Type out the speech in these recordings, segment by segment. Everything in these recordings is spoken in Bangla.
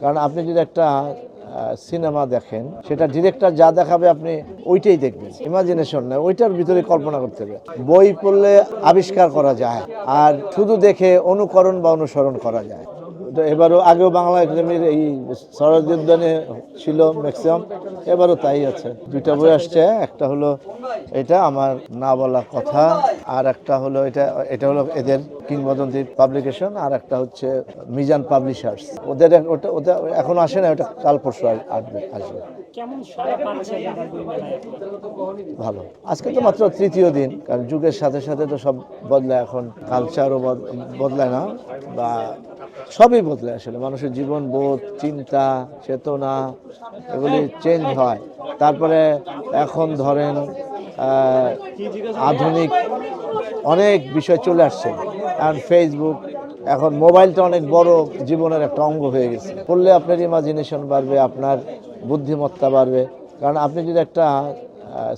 কারণ আপনি যদি একটা সিনেমা দেখেন, সেটা ডিরেক্টর যা দেখাবে আপনি ওইটাই দেখবেন, ইমাজিনেশন না, ওইটার ভিতরে কল্পনা করতে হবে। বই পড়লে আবিষ্কার করা যায়, আর শুধু দেখে অনুকরণ বা অনুসরণ করা যায়। এবারও আগেও বাংলা একাডেমির এই শরৎউদ্যানে ছিল ম্যাক্সিমাম, এবারও তাই আছে। দুইটা বই আসছে, একটা হলো এটা আমার না বলা কথা, আর একটা হলো এটা এটা হলো এদের কিংবদন্তি পাবলিকেশন, আর একটা হচ্ছে মিজান পাবলিশার্স। ওদের ওটা ওটা এখন আসে না, ওটা কাল পরশু আসবে। ভালো। আজকে তো মাত্র তৃতীয় দিন, কারণ যুগের সাথে সাথে তো সব বদলায়, এখন কালচারও বদলায় না, বা সবই বদলায় আসলে। মানুষের জীবন বোধ, চিন্তা, চেতনা এগুলি চেঞ্জ হয়। তারপরে এখন ধরেন আধুনিক অনেক বিষয় চলে আসছে, কারণ ফেসবুক, এখন মোবাইলটা অনেক বড় জীবনের একটা অঙ্গ হয়ে গেছে। পড়লে আপনার ইমাজিনেশন বাড়বে, আপনার বুদ্ধিমত্তা বাড়বে। কারণ আপনি যদি একটা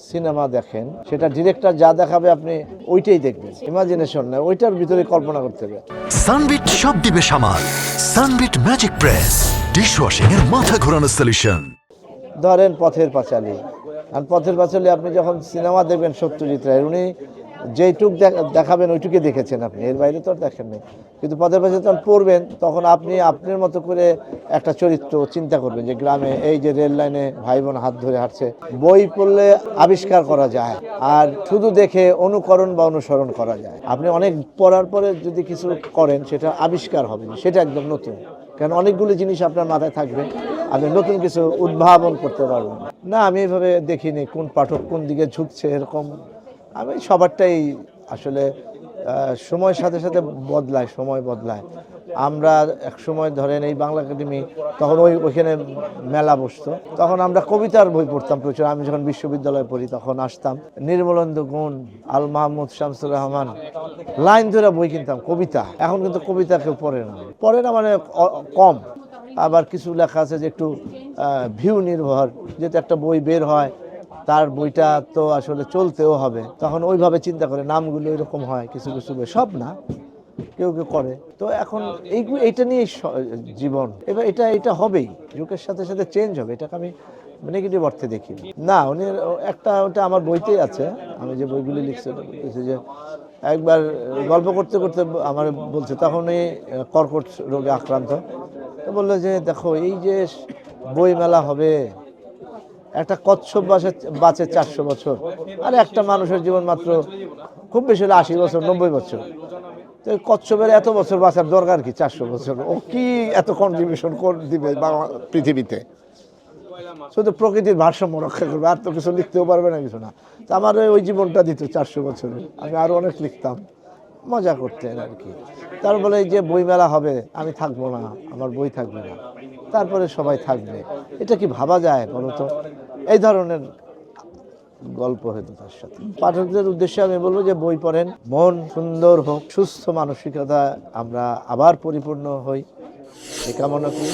সিনেমা দেখেন, সেটা ডিরেক্টর যা দেখাবে আপনি ওইটাই দেখবেন, ইমাজিনেশন না, ওইটার ভিতরে কল্পনা করতে হবে। সানবিট সব দিবে সামাল। সানবিট ম্যাজিক প্রেস ডিশওয়াশিং এর মাথা ঘোরানো সলিউশন। ধরেন পথের পাঁচালী, আর পথের পাঁচালী আপনি যখন সিনেমা দেখবেন সত্যজিৎ রায়ের, উনি যেইটুক দেখাবেন ওইটুকুই দেখেছেন আপনি, এর বাইরে তো আর দেখেননি। কিন্তু পথের পাঁচালী যখন পড়বেন, তখন আপনি আপনার মতো করে একটা চরিত্র চিন্তা করবেন, যে গ্রামে এই যে রেল লাইনে ভাই বোন হাত ধরে হাঁটছে। বই পড়লে আবিষ্কার করা যায়, আর শুধু দেখে অনুকরণ বা অনুসরণ করা যায়। আপনি অনেক পড়ার পরে যদি কিছু করেন, সেটা আবিষ্কার হবে, সেটা একদম নতুন। কারণ অনেকগুলো জিনিস আপনার মাথায় থাকবে, আপনি নতুন কিছু উদ্ভাবন করতে পারবেন। না, আমি এইভাবে দেখিনি কোন পাঠক কোন দিকে ঝুঁকছে এরকম। আমি সবারটাই আসলে সময়ের সাথে সাথে বদলায়, সময় বদলায়। আমরা এক সময় ধরেন এই বাংলা একাডেমি, তখন ওইখানে মেলা বসতো, তখন আমরা কবিতার বই পড়তাম প্রচুর। আমি যখন বিশ্ববিদ্যালয়ে পড়ি তখন আসতাম, নির্মলেন্দু গুণ, আল মাহমুদ শামসুর রহমান, লাইন ধরে বই কিনতাম কবিতা। এখন কিন্তু কবিতা কেউ পড়ে না মানে কম। আবার কিছু লেখা আছে যে একটু ভিউ নির্ভর, যেহেতু একটা বই বের হয়, তার বইটা তো আসলে চলতেও হবে, তখন ওইভাবে চিন্তা করে নামগুলো এরকম হয়। কিছু কিছু বই, সব না, কেউ কেউ করে। তো এখন এইটা নিয়ে জীবন, এবার এটা হবেই, যুগের সাথে সাথে চেঞ্জ হবে। এটাকে আমি নেগেটিভ অর্থে দেখি না। উনি একটা, ওটা আমার বইতেই আছে, আমি যে বইগুলি লিখছি যে একবার গল্প করতে করতে আমার বলছে, তখন এই কর্কট রোগে আক্রান্ত, তো বললো যে দেখো, এই যে বই মেলা হবে, একটা কচ্ছপ বাঁচে 400 বছর, আর একটা মানুষের জীবন মাত্র খুব বেশি হলে 80 বছর, 90 বছর। তো কচ্ছপের এত বছর বাঁচার দরকার কি? 400 বছর ও কি এত কন্ট্রিবিউশন দিবে পৃথিবীতে? শুধু প্রকৃতির ভারসাম্য রক্ষা করবে, আর তো কিছু লিখতেও পারবে না, কিছু না। তো আমার ওই জীবনটা দিত 400 বছরে, আমি আরো অনেক লিখতাম, মজা করতেন আর কি। তার বলে এই যে বই মেলা হবে, আমি থাকবো না, আমার বই থাকবে না, তারপরে সবাই থাকবে। এটা কি ভাবা যায় বলো তো? এই ধরনের গল্প হয়তো তার সাথে। পাঠকদের উদ্দেশ্যে আমি বলবো যে বই পড়েন, মন সুন্দর হোক, সুস্থ মানসিকতা আমরা আবার পরিপূর্ণ হই, এই কামনা করি।